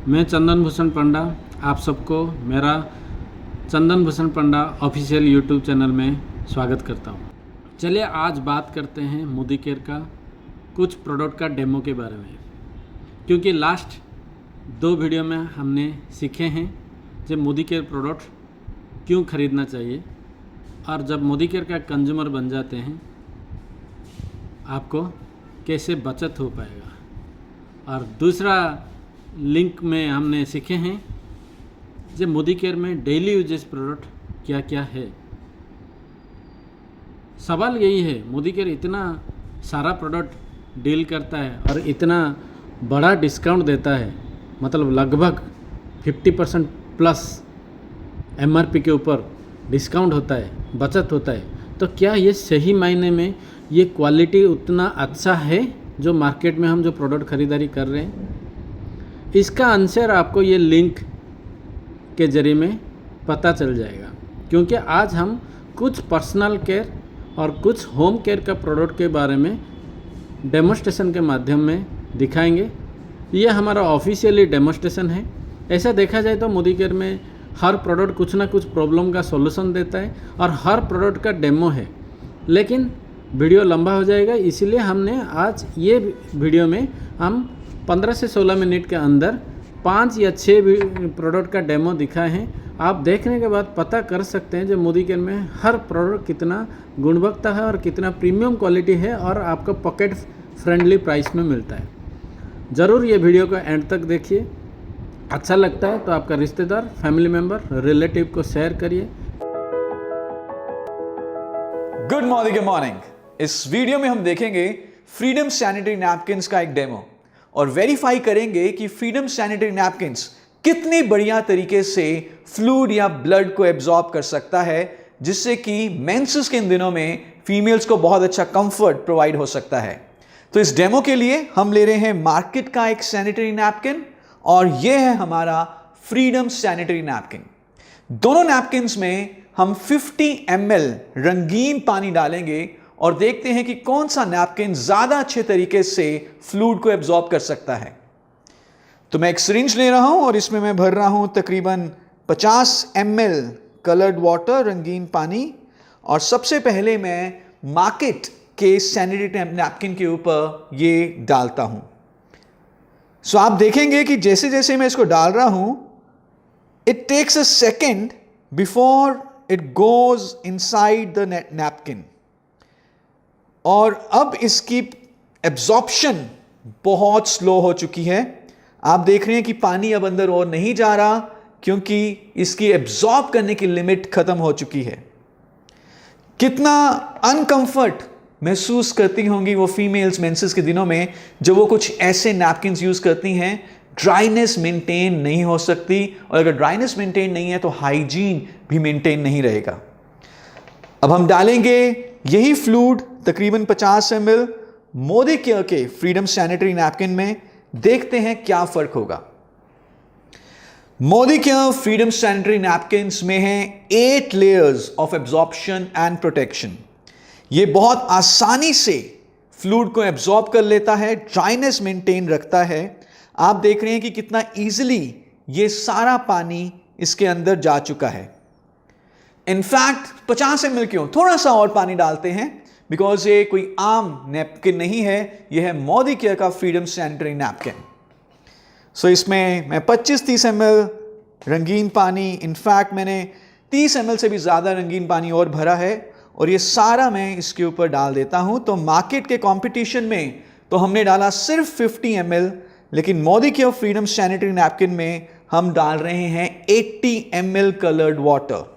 मैं चंदन भूषण पंडा आप सबको मेरा चंदन भूषण पंडा ऑफिशियल यूट्यूब चैनल में स्वागत करता हूँ। चलिए आज बात करते हैं मोदी केयर का कुछ प्रोडक्ट का डेमो के बारे में, क्योंकि लास्ट 2 वीडियो में हमने सीखे हैं जब मोदी केयर प्रोडक्ट क्यों ख़रीदना चाहिए और जब मोदी केयर का कंज्यूमर बन जाते हैं आपको कैसे बचत हो पाएगा। और दूसरा लिंक में हमने सीखे हैं जब मोदी केयर में डेली यूजेस प्रोडक्ट क्या क्या है। सवाल यही है, मोदी केयर इतना सारा प्रोडक्ट डील करता है और इतना बड़ा डिस्काउंट देता है, मतलब लगभग 50% प्लस MRP के ऊपर डिस्काउंट होता है, बचत होता है, तो क्या ये सही मायने में ये क्वालिटी उतना अच्छा है जो मार्केट में हम जो प्रोडक्ट खरीदारी कर रहे हैं? इसका आंसर आपको ये लिंक के ज़रिए में पता चल जाएगा, क्योंकि आज हम कुछ पर्सनल केयर और कुछ होम केयर का प्रोडक्ट के बारे में डेमोस्ट्रेशन के माध्यम में दिखाएंगे। ये हमारा ऑफिशियली डेमोस्ट्रेशन है। ऐसा देखा जाए तो मोदी केयर में हर प्रोडक्ट कुछ ना कुछ प्रॉब्लम का सॉल्यूशन देता है और हर प्रोडक्ट का डेमो है, लेकिन वीडियो लंबा हो जाएगा, इसीलिए हमने आज ये वीडियो में हम 15 से 16 मिनट के अंदर 5 या 6 प्रोडक्ट का डेमो दिखाए हैं। आप देखने के बाद पता कर सकते हैं जो मोदी केयर में हर प्रोडक्ट कितना गुणवत्ता है और कितना प्रीमियम क्वालिटी है और आपको पॉकेट फ्रेंडली प्राइस में मिलता है। ज़रूर ये वीडियो को एंड तक देखिए। अच्छा लगता है तो आपका रिश्तेदार, फैमिली मेम्बर, रिलेटिव को शेयर करिए। Good morning. इस वीडियो में हम देखेंगे फ्रीडम सैनिटरी नैपकिन्स का एक डेमो और वेरीफाई करेंगे कि फ्रीडम सैनिटरी नैपकिन्स कितनी बढ़िया तरीके से फ्लूइड या ब्लड को एब्जॉर्ब कर सकता है, जिससे कि मेंसेस के इन दिनों में फीमेल्स को बहुत अच्छा कंफर्ट प्रोवाइड हो सकता है। तो इस डेमो के लिए हम ले रहे हैं मार्केट का एक सैनिटरी नैपकिन और यह है हमारा फ्रीडम सैनिटरी नैपकिन। दोनों नैपकिन्स में हम 50 ml रंगीन पानी डालेंगे और देखते हैं कि कौन सा नैपकिन ज्यादा अच्छे तरीके से फ्लूइड को एब्जॉर्ब कर सकता है। तो मैं एक सिरिंज ले रहा हूं और इसमें मैं भर रहा हूं तकरीबन 50 ml कलर्ड वाटर, रंगीन पानी, और सबसे पहले मैं मार्केट के सैनिटरी नैपकिन के ऊपर ये डालता हूं। सो आप देखेंगे कि जैसे जैसे मैं इसको डाल रहा हूं, it takes a second before it goes inside the napkin, और अब इसकी एब्जॉर्प्शन बहुत स्लो हो चुकी है। आप देख रहे हैं कि पानी अब अंदर और नहीं जा रहा, क्योंकि इसकी एब्जॉर्ब करने की लिमिट खत्म हो चुकी है। कितना अनकंफर्ट महसूस करती होंगी वो फीमेल्स मेंसेस के दिनों में जब वो कुछ ऐसे नैपकिन्स यूज करती हैं। ड्राइनेस मेंटेन नहीं हो सकती, और अगर ड्राइनेस मेंटेन नहीं है तो हाइजीन भी मेंटेन नहीं रहेगा। अब हम डालेंगे यही फ्लूइड तकरीबन 50 ml मोदी केयर के फ्रीडम सैनिटरी नैपकिन में, देखते हैं क्या फर्क होगा। Modi care freedom sanitary napkins में है 8 layers of absorption and protection. ये बहुत आसानी से फ्लूइड को एब्जॉर्ब कर लेता है, ड्राइनेस मेंटेन रखता है। आप देख रहे हैं कि कितना इजीली ये सारा पानी इसके अंदर जा चुका है। इनफैक्ट 50 ml क्यों, थोड़ा सा और पानी डालते हैं, बिकॉज ये कोई आम नैपकिन नहीं है, यह है मोदी केयर का फ्रीडम सैनिटरी नैपकिन। सो इसमें मैं 25-30 ml रंगीन पानी, इनफैक्ट मैंने 30 ml से भी ज़्यादा रंगीन पानी और भरा है, और ये सारा मैं इसके ऊपर डाल देता हूँ। तो मार्केट के कंपटीशन में तो हमने डाला सिर्फ 50 ml, लेकिन Modi care freedom sanitary napkin में हम डाल रहे हैं 80 ml कलर्ड वाटर।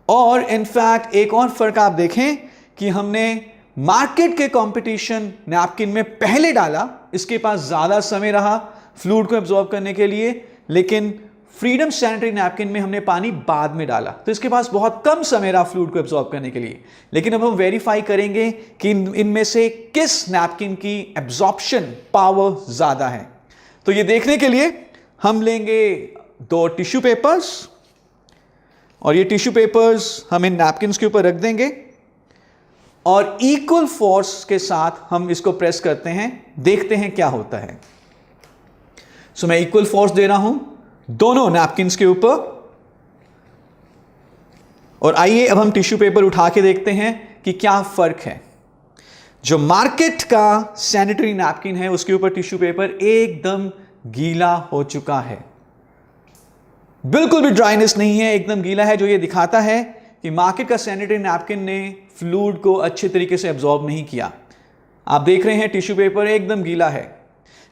और इनफैक्ट एक और फर्क आप देखें कि हमने मार्केट के कंपटीशन नैपकिन में पहले डाला, इसके पास ज़्यादा समय रहा फ्लूइड को एब्जॉर्ब करने के लिए, लेकिन फ्रीडम सैनिटरी नैपकिन में हमने पानी बाद में डाला, तो इसके पास बहुत कम समय रहा फ्लूइड को एब्जॉर्ब करने के लिए। लेकिन अब हम वेरीफाई करेंगे कि इनमें से किस नैपकिन की एब्जॉर्प्शन पावर ज़्यादा है। तो ये देखने के लिए हम लेंगे 2 टिश्यू पेपर्स, और ये टिश्यू पेपर्स हम इन नैपकिन्स के ऊपर रख देंगे और इक्वल फोर्स के साथ हम इसको प्रेस करते हैं, देखते हैं क्या होता है। सो मैं इक्वल फोर्स दे रहा हूं दोनों नैपकिन्स के ऊपर। और आइए अब हम टिश्यू पेपर उठा के देखते हैं कि क्या फर्क है। जो मार्केट का सैनिटरी नैपकिन है उसके ऊपर टिश्यू पेपर एकदम गीला हो चुका है, बिल्कुल भी ड्राइनेस नहीं है, एकदम गीला है, जो ये दिखाता है कि मार्केट का सैनिटरी नैपकिन ने फ्लूइड को अच्छे तरीके से एब्जॉर्ब नहीं किया। आप देख रहे हैं टिश्यू पेपर एकदम गीला है।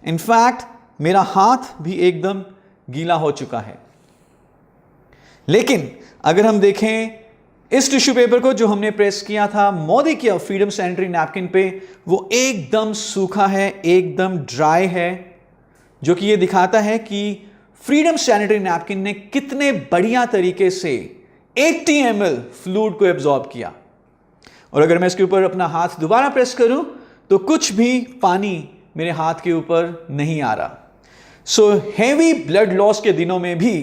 इनफैक्ट मेरा हाथ भी एकदम गीला हो चुका है। लेकिन अगर हम देखें इस टिश्यू पेपर को जो हमने प्रेस किया था Modi care freedom sanitary napkin पे, वो एकदम सूखा है, एकदम ड्राई है, जो कि ये दिखाता है कि फ्रीडम सैनिटरी नैपकिन ने कितने बढ़िया तरीके से 80 ml फ्लूइड को एब्जॉर्ब किया। और अगर मैं इसके ऊपर अपना हाथ दोबारा प्रेस करूं तो कुछ भी पानी मेरे हाथ के ऊपर नहीं आ रहा। सो हेवी ब्लड लॉस के दिनों में भी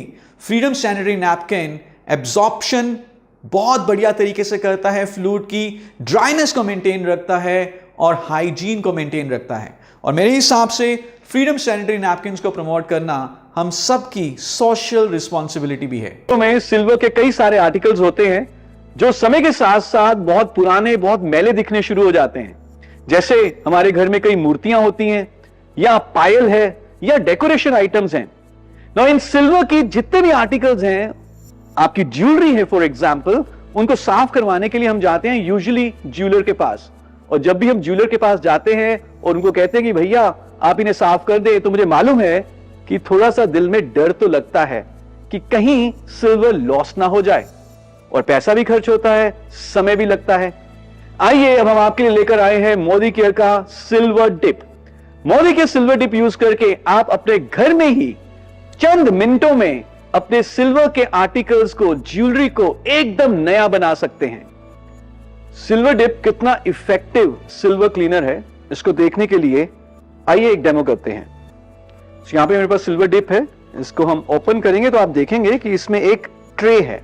फ्रीडम सैनिटरी नैपकिन एब्जॉर्प्शन बहुत बढ़िया तरीके से करता है, फ्लूइड की ड्राइनेस को मेंटेन रखता है और हाइजीन को मेंटेन रखता है। और मेरे हिसाब से फ्रीडम सैनिटरी नैपकिन्स को प्रमोट करना हम सबकी सोशल रिस्पॉन्सिबिलिटी भी है। तो में सिल्वर के कई सारे आर्टिकल्स होते हैं जो समय के साथ साथ बहुत पुराने, बहुत मैले दिखने शुरू हो जाते हैं। जैसे हमारे घर में कई मूर्तियां होती हैं, या पायल है, या डेकोरेशन आइटम्स हैं। नाउ इन सिल्वर की जितने भी आर्टिकल्स हैं, आपकी ज्वेलरी है फॉर एग्जाम्पल, उनको साफ करवाने के लिए हम जाते हैं यूजुअली ज्वेलर के पास। और जब भी हम ज्वेलर के पास जाते हैं और उनको कहते हैं कि भैया आप इन्हें साफ कर दे, तो मुझे मालूम है कि थोड़ा सा दिल में डर तो लगता है कि कहीं सिल्वर लॉस ना हो जाए, और पैसा भी खर्च होता है, समय भी लगता है। आइए अब हम आपके लिए लेकर आए हैं मोदी केयर का silver dip. Modi care silver dip use करके आप अपने घर में ही चंद मिनटों में अपने सिल्वर के आर्टिकल्स को, ज्वेलरी को एकदम नया बना सकते हैं। सिल्वर डिप कितना इफेक्टिव सिल्वर क्लीनर है, इसको देखने के लिए आइए एक डेमो करते हैं। यहां पे मेरे पास सिल्वर डिप है, इसको हम ओपन करेंगे तो आप देखेंगे कि इसमें एक ट्रे है।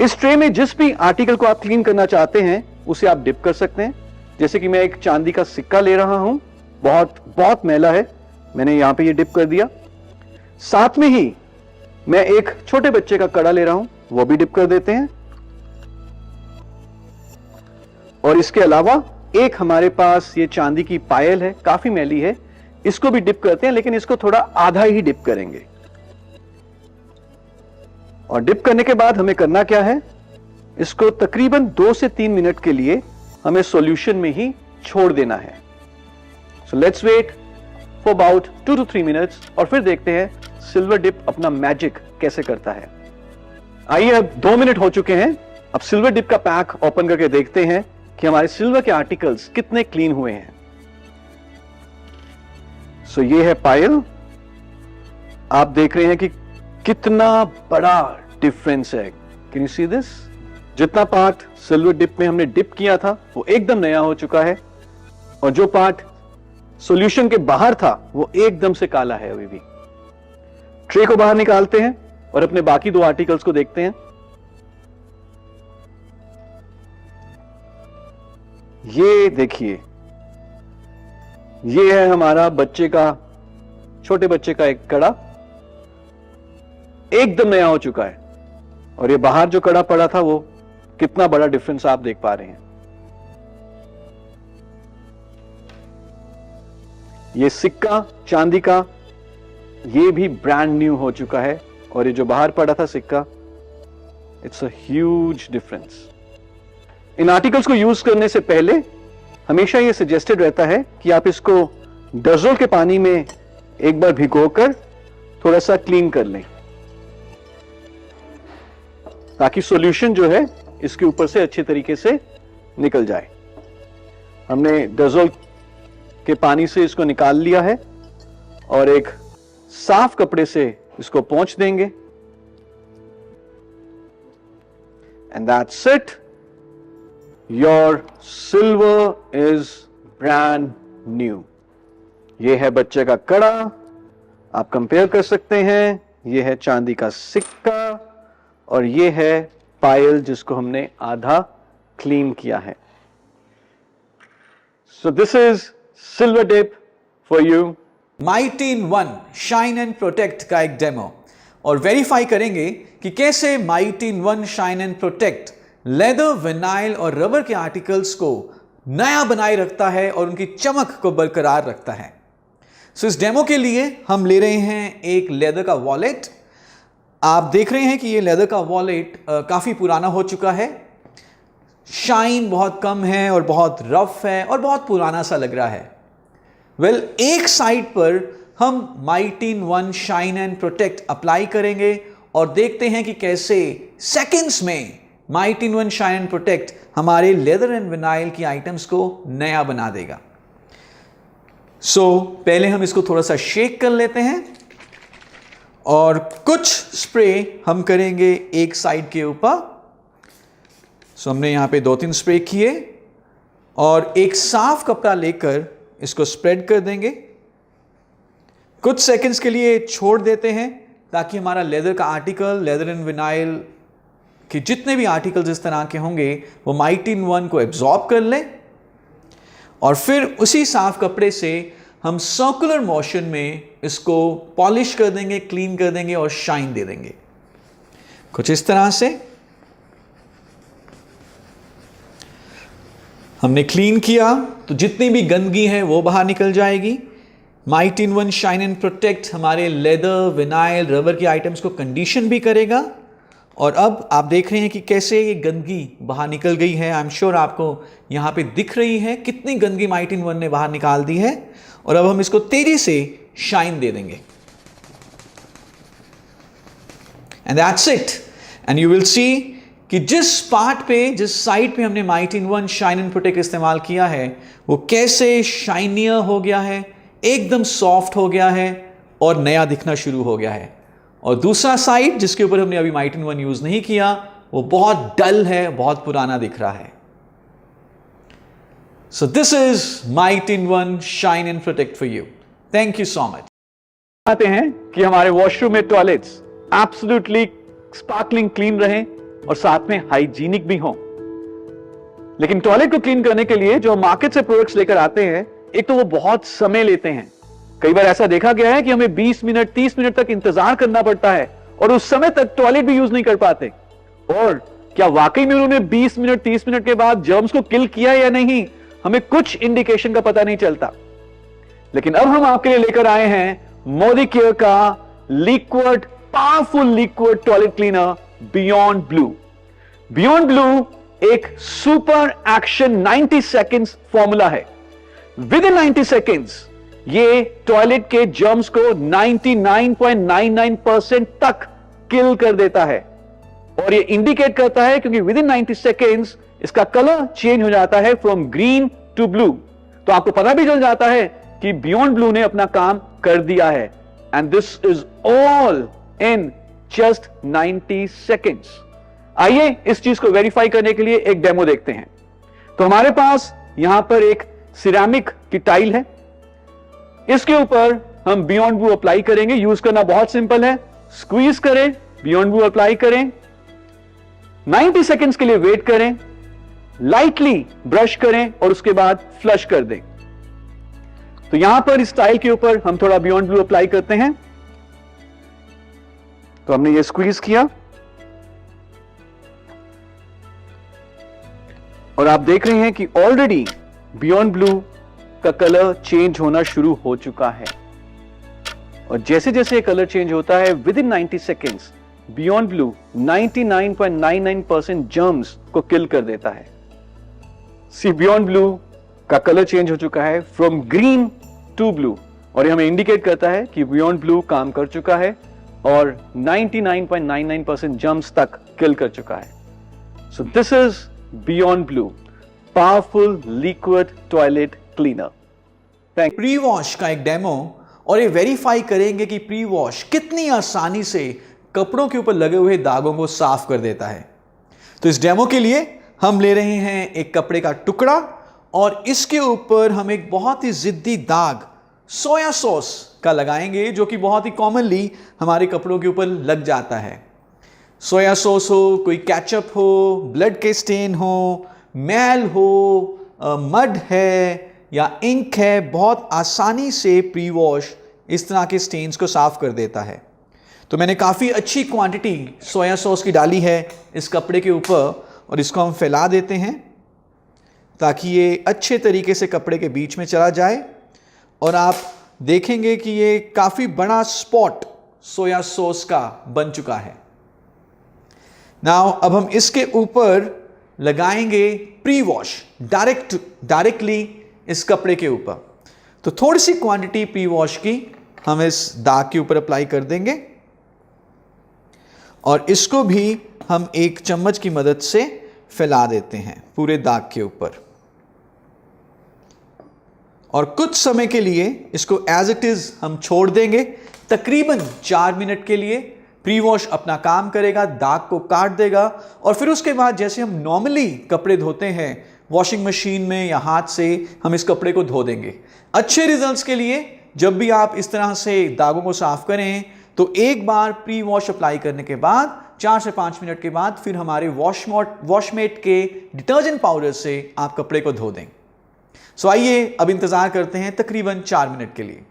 इस ट्रे में जिस भी आर्टिकल को आप क्लीन करना चाहते हैं उसे आप डिप कर सकते हैं। जैसे कि मैं एक चांदी का सिक्का ले रहा हूं, बहुत मैला है, मैंने यहां पे ये डिप कर दिया। साथ में ही मैं एक छोटे बच्चे का कड़ा ले रहा हूं, वो भी डिप कर देते हैं। और इसके अलावा एक हमारे पास ये चांदी की पायल है, काफी मैली है, इसको भी डिप करते हैं, लेकिन इसको थोड़ा आधा ही डिप करेंगे। और डिप करने के बाद हमें करना क्या है, इसको तकरीबन 2 से 3 मिनट के लिए हमें सॉल्यूशन में ही छोड़ देना है। So let's wait for about 2 to 3 minutes और फिर देखते हैं सिल्वर डिप अपना मैजिक कैसे करता है। आइए अब 2 मिनट हो चुके हैं, अब सिल्वर डिप का पैक ओपन करके देखते हैं कि हमारे सिल्वर के आर्टिकल्स कितने क्लीन हुए हैं। सो ये है पायल, आप देख रहे हैं कि कितना बड़ा डिफरेंस है। Can you see this? जितना पार्ट सिल्वर डिप में हमने डिप किया था वो एकदम नया हो चुका है, और जो पार्ट सॉल्यूशन के बाहर था वो एकदम से काला है। अभी भी ट्रे को बाहर निकालते हैं और अपने बाकी 2 आर्टिकल्स को देखते हैं। ये देखिए, ये है हमारा बच्चे का, छोटे बच्चे का एक कड़ा, एकदम नया हो चुका है। और ये बाहर जो कड़ा पड़ा था वो कितना बड़ा डिफरेंस आप देख पा रहे हैं। ये सिक्का चांदी का, ये भी ब्रांड न्यू हो चुका है, और ये जो बाहर पड़ा था सिक्का, it's a huge difference. In articles को यूज करने से पहले हमेशा ये सजेस्टेड रहता है कि आप इसको डजोल के पानी में एक बार भिगोकर थोड़ा सा क्लीन कर लें, ताकि सॉल्यूशन जो है इसके ऊपर से अच्छे तरीके से निकल जाए। हमने डजोल के पानी से इसको निकाल लिया है और एक साफ कपड़े से इसको पोंछ देंगे, and that's it. Your silver is brand new. ये है बच्चे का कड़ा, आप कंपेयर कर सकते हैं। ये है चांदी का सिक्का, और ये है पायल जिसको हमने आधा क्लीन किया है। So this is silver dip for you. Mighty in one shine and protect का एक डेमो और वेरीफाई करेंगे कि कैसे mighty in one shine and protect leather, vinyl और रबर के आर्टिकल्स को नया बनाए रखता है और उनकी चमक को बरकरार रखता है। सो इस डेमो के लिए हम ले रहे हैं एक लेदर का वॉलेट। आप देख रहे हैं कि ये लेदर का वॉलेट काफ़ी पुराना हो चुका है, शाइन बहुत कम है और बहुत रफ है और बहुत पुराना सा लग रहा है। वेल, एक साइड पर हम mighty in one shine and protect apply करेंगे और देखते हैं कि कैसे सेकेंड्स में mighty in one shine and protect हमारे लेदर एंड विनाइल की आइटम्स को नया बना देगा। पहले हम इसको थोड़ा सा शेक कर लेते हैं और कुछ स्प्रे हम करेंगे एक साइड के ऊपर। हमने यहां पे 2-3 स्प्रे किए और एक साफ कपड़ा लेकर इसको स्प्रेड कर देंगे। कुछ सेकंड्स के लिए छोड़ देते हैं ताकि हमारा लेदर का आर्टिकल, लेदर एंड विनाइल कि जितने भी आर्टिकल्स इस तरह के होंगे वो माइटी इन वन को एब्जॉर्ब कर लें और फिर उसी साफ कपड़े से हम सर्कुलर मोशन में इसको पॉलिश कर देंगे, क्लीन कर देंगे और शाइन दे देंगे कुछ इस तरह से। हमने क्लीन किया तो जितनी भी गंदगी है वो बाहर निकल जाएगी। Mighty in one shine and protect हमारे लेदर, विनाइल, रबर की आइटम्स को कंडीशन भी करेगा और अब आप देख रहे हैं कि कैसे ये गंदगी बाहर निकल गई है। आई एम श्योर आपको यहाँ पे दिख रही है कितनी गंदगी माइटी इन वन ने बाहर निकाल दी है और अब हम इसको तेजी से शाइन दे देंगे and that's it. And you will see कि जिस पार्ट पे, जिस साइड पे हमने mighty in one shine and protect इस्तेमाल किया है वो कैसे शाइनियर हो गया है, एकदम सॉफ्ट हो गया है और नया दिखना शुरू हो गया है। और दूसरा साइड जिसके ऊपर हमने अभी माइटी इन वन यूज नहीं किया वो बहुत डल है, बहुत पुराना दिख रहा है। So this is mighty in one shine and protect for you. Thank you so much. चाहते हैं कि हमारे वॉशरूम में टॉयलेट्स एब्सोल्युटली स्पार्कलिंग क्लीन रहें और साथ में हाइजीनिक भी हों। लेकिन टॉयलेट को क्लीन करने के लिए जो मार्केट से प्रोडक्ट्स लेकर आते हैं, एक तो वो बहुत समय लेते हैं। कई बार ऐसा देखा गया है कि हमें 20 मिनट 30 मिनट तक इंतजार करना पड़ता है और उस समय तक टॉयलेट भी यूज नहीं कर पाते। और क्या वाकई में उन्होंने 20 मिनट 30 मिनट के बाद जर्म्स को किल किया या नहीं, हमें कुछ इंडिकेशन का पता नहीं चलता। लेकिन अब हम आपके लिए लेकर आए हैं मोदी केयर का liquid, powerful liquid toilet cleaner beyond blue. Beyond blue एक सुपर एक्शन 90 सेकेंड्स फॉर्मूला है। विद इन 90 सेकेंड्स ये टॉयलेट के जर्म्स को 99.99% तक किल कर देता है और ये इंडिकेट करता है क्योंकि विद इन 90 सेकेंड्स इसका कलर चेंज हो जाता है फ्रॉम ग्रीन टू ब्लू। तो आपको पता भी चल जाता है कि बियॉन्ड ब्लू ने अपना काम कर दिया है। And this is all in just 90 seconds. आइए इस चीज को वेरीफाई करने के लिए एक डेमो देखते हैं। तो हमारे पास यहां पर एक सिरेमिक की टाइल है, इसके ऊपर हम बियॉन्ड ब्लू अप्लाई करेंगे। यूज करना बहुत सिंपल है, स्क्वीज करें, बियॉन्ड ब्लू अप्लाई करें, 90 सेकेंड्स के लिए वेट करें, लाइटली ब्रश करें और उसके बाद फ्लश कर दें। तो यहां पर इस टाइल के ऊपर हम थोड़ा बियॉन्ड ब्लू अप्लाई करते हैं। तो हमने ये स्क्वीज किया और आप देख रहे हैं कि ऑलरेडी बियॉन्ड ब्लू का कलर चेंज होना शुरू हो चुका है और जैसे जैसे कलर चेंज होता है with in 90 seconds beyond blue 99.99% germs को किल कर देता है। सी बियॉन्ड ब्लू का कलर चेंज हो चुका है फ्रॉम ग्रीन टू ब्लू और ये हमें इंडिकेट करता है कि बियॉन्ड ब्लू काम कर चुका है और 99.99% जर्म्स तक किल कर चुका है। So this is beyond blue, powerful liquid toilet cleaner. Pre wash का एक डेमो और ये वेरीफाई करेंगे कि प्री वॉश कितनी आसानी से कपड़ों के ऊपर लगे हुए दागों को साफ कर देता है। तो इस डेमो के लिए हम ले रहे हैं एक कपड़े का टुकड़ा और इसके ऊपर हम एक बहुत ही जिद्दी दाग सोया सॉस का लगाएंगे जो कि बहुत ही कॉमनली हमारे कपड़ों के ऊपर लग जाता है। सोया सॉस हो, कोई केचप हो, ब्लड के स्टेन हो, मैल हो, मड है या इंक है, बहुत आसानी से प्री वॉश इस तरह के स्टेन्स को साफ कर देता है। तो मैंने काफ़ी अच्छी क्वांटिटी सोया सॉस की डाली है इस कपड़े के ऊपर और इसको हम फैला देते हैं ताकि ये अच्छे तरीके से कपड़े के बीच में चला जाए और आप देखेंगे कि ये काफ़ी बड़ा स्पॉट सोया सॉस का बन चुका है। नाउ अब हम इसके ऊपर लगाएंगे प्री वॉश डायरेक्टली इस कपड़े के ऊपर। तो थोड़ी सी क्वांटिटी प्री वॉश की हम इस दाग के ऊपर अप्लाई कर देंगे और इसको भी हम एक चम्मच की मदद से फैला देते हैं पूरे दाग के ऊपर और कुछ समय के लिए इसको एज इट इज हम छोड़ देंगे, तकरीबन 4 मिनट के लिए। प्री वॉश अपना काम करेगा, दाग को काट देगा और फिर उसके बाद जैसे हम नॉर्मली कपड़े धोते हैं वॉशिंग मशीन में या हाथ से, हम इस कपड़े को धो देंगे। अच्छे रिजल्ट्स के लिए जब भी आप इस तरह से दागों को साफ करें तो एक बार प्री वॉश अप्लाई करने के बाद 4 से 5 मिनट के बाद फिर हमारे वॉशमेट के डिटर्जेंट पाउडर से आप कपड़े को धो दें। सो आइए अब इंतजार करते हैं तकरीबन 4 मिनट के लिए।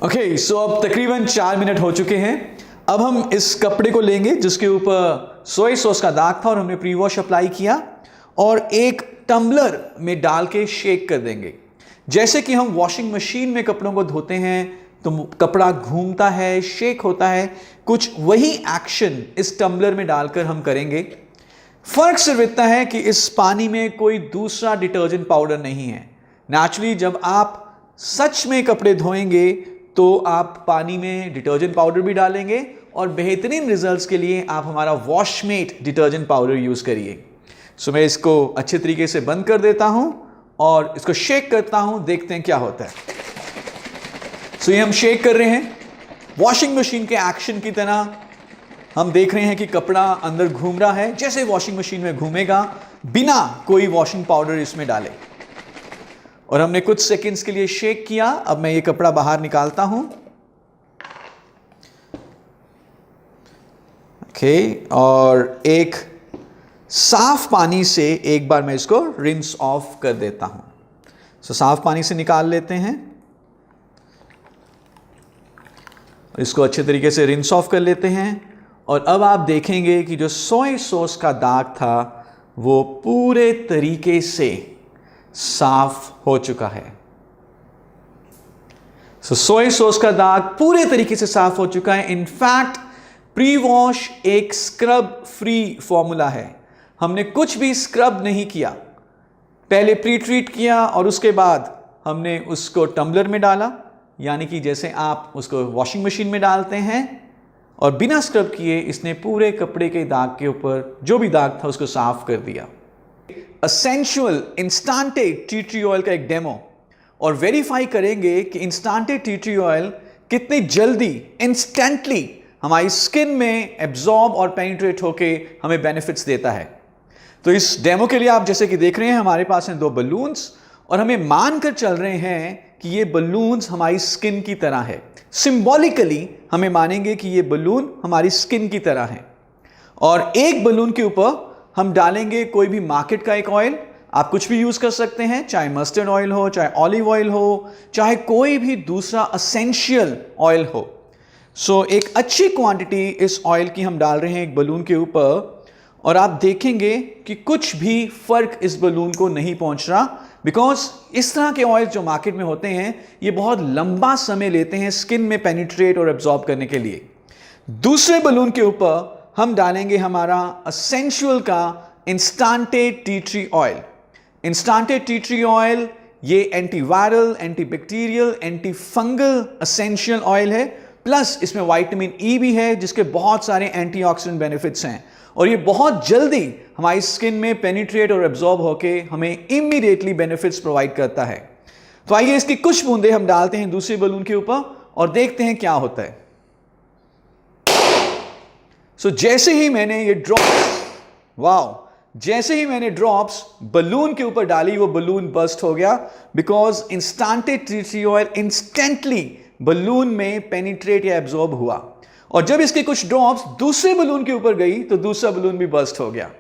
ओके, सो अब तकरीबन 4 मिनट हो चुके हैं। अब हम इस कपड़े को लेंगे जिसके ऊपर सोया सॉस का दाग था और हमने प्री वॉश अप्लाई किया और एक टम्बलर में डाल के शेक कर देंगे। जैसे कि हम वॉशिंग मशीन में कपड़ों को धोते हैं तो कपड़ा घूमता है, शेक होता है, कुछ वही एक्शन इस टम्बलर में डालकर हम करेंगे। फर्क सिर्फ इतना है कि इस पानी में कोई दूसरा डिटर्जेंट पाउडर नहीं है। नेचुरली जब आप सच में कपड़े धोएंगे तो आप पानी में डिटर्जेंट पाउडर भी डालेंगे और बेहतरीन रिजल्ट्स के लिए आप हमारा वॉशमेट डिटर्जेंट पाउडर यूज़ करिए। सो मैं इसको अच्छे तरीके से बंद कर देता हूं और इसको शेक करता हूं, देखते हैं क्या होता है। सो ये हम शेक कर रहे हैं वॉशिंग मशीन के एक्शन की तरह। हम देख रहे हैं कि कपड़ा अंदर घूम रहा है जैसे वॉशिंग मशीन में घूमेगा बिना कोई वॉशिंग पाउडर इसमें डाले। और हमने कुछ सेकंड्स के लिए शेक किया। अब मैं ये कपड़ा बाहर निकालता हूं। ओके, और एक साफ पानी से एक बार मैं इसको रिंस ऑफ कर देता हूं। सो साफ पानी से निकाल लेते हैं, इसको अच्छे तरीके से रिंस ऑफ कर लेते हैं और अब आप देखेंगे कि जो सोया सॉस का दाग था वो पूरे तरीके से साफ हो चुका है। सोया सॉस का दाग पूरे तरीके से साफ हो चुका है। इनफैक्ट प्री वॉश एक स्क्रब फ्री फॉर्मूला है। हमने कुछ भी स्क्रब नहीं किया, पहले प्री ट्रीट किया और उसके बाद हमने उसको टम्बलर में डाला, यानी कि जैसे आप उसको वॉशिंग मशीन में डालते हैं, और बिना स्क्रब किए इसने पूरे कपड़े के दाग के ऊपर जो भी दाग था उसको साफ कर दिया। एसेंशियल इंस्टेंटे टी ट्री ऑयल का एक डेमो और वेरीफाई करेंगे कि इंस्टेंटे टी ट्री ऑयल कितनी जल्दी इंस्टेंटली हमारी स्किन में एब्जॉर्ब और पेनिट्रेट होके हमें बेनिफिट्स देता है। तो इस डेमो के लिए आप जैसे कि देख रहे हैं हमारे पास हैं 2 बलून्स और हमें मानकर चल रहे हैं कि ये बलून्स हमारी स्किन की तरह है। सिंबॉलिकली हमें मानेंगे कि ये बलून हमारी स्किन की तरह है और एक बलून के ऊपर हम डालेंगे कोई भी मार्केट का एक ऑयल। आप कुछ भी यूज कर सकते हैं, चाहे मस्टर्ड ऑयल हो, चाहे ऑलिव ऑयल हो, चाहे कोई भी दूसरा एसेंशियल ऑयल हो। सो एक अच्छी क्वांटिटी इस ऑयल की हम डाल रहे हैं एक बलून के ऊपर और आप देखेंगे कि कुछ भी फर्क इस बलून को नहीं पहुंच रहा, बिकॉज इस तरह के ऑयल जो मार्केट में होते हैं ये बहुत लंबा समय लेते हैं स्किन में पेनिट्रेट और एब्जॉर्ब करने के लिए। दूसरे बलून के ऊपर हम डालेंगे हमारा एसेंशियल का इंस्टेंटे टी ट्री ऑयल। इंस्टेंटे टी ट्री ऑयल ये antiviral, antibacterial, anti fungal essential oil है, प्लस इसमें विटामिन ई भी है जिसके बहुत सारे एंटीऑक्सीडेंट बेनिफिट्स हैं और ये बहुत जल्दी हमारी स्किन में पेनिट्रेट और एब्जॉर्ब होके हमें इमीडिएटली बेनिफिट्स प्रोवाइड करता है। तो आइए इसकी कुछ बूंदे हम डालते हैं दूसरे बलून के ऊपर और देखते हैं क्या होता है। सो जैसे ही मैंने ये जैसे ही मैंने ड्रॉप्स बलून के ऊपर डाली वो बलून बस्ट हो गया, बिकॉज इंस्टेंटे tea tree oil instantly balloon में पेनिट्रेट या एब्जॉर्ब हुआ और जब इसके कुछ ड्रॉप्स दूसरे बलून के ऊपर गई तो दूसरा बलून भी बस्ट हो गया।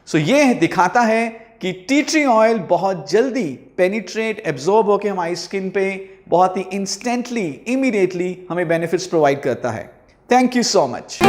सो ये दिखाता है कि टी ट्री ऑयल बहुत जल्दी पेनिट्रेट एब्जॉर्ब होकर हमारी स्किन पे बहुत ही इंस्टेंटली इमीडिएटली हमें बेनिफिट्स प्रोवाइड करता है। Thank you so much.